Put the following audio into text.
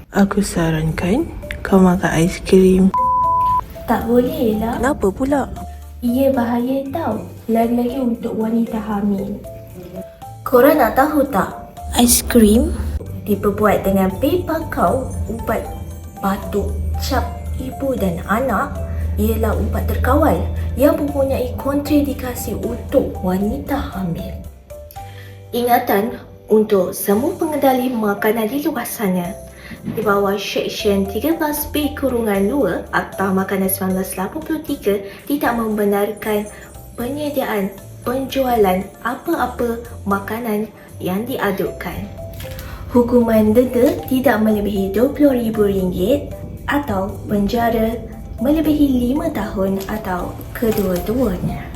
Aku sarankan kau makan aiskrim. Tak boleh lah. Kenapa pula? Ia bahaya tau. Lagi-lagi untuk wanita hamil. Korang nak tahu tak? Aiskrim? Diperbuat dengan paper cow, ubat batuk cap ibu dan anak ialah ubat terkawal yang mempunyai kontraindikasi untuk wanita hamil. Ingatan untuk semua pengendali makanan di luar sana, di bawah Seksyen 13B-2 Akta Makanan 1983 tidak membenarkan penyediaan penjualan apa-apa makanan yang diadukkan. Hukuman denda tidak melebihi RM20,000 atau penjara melebihi 5 tahun atau kedua-duanya.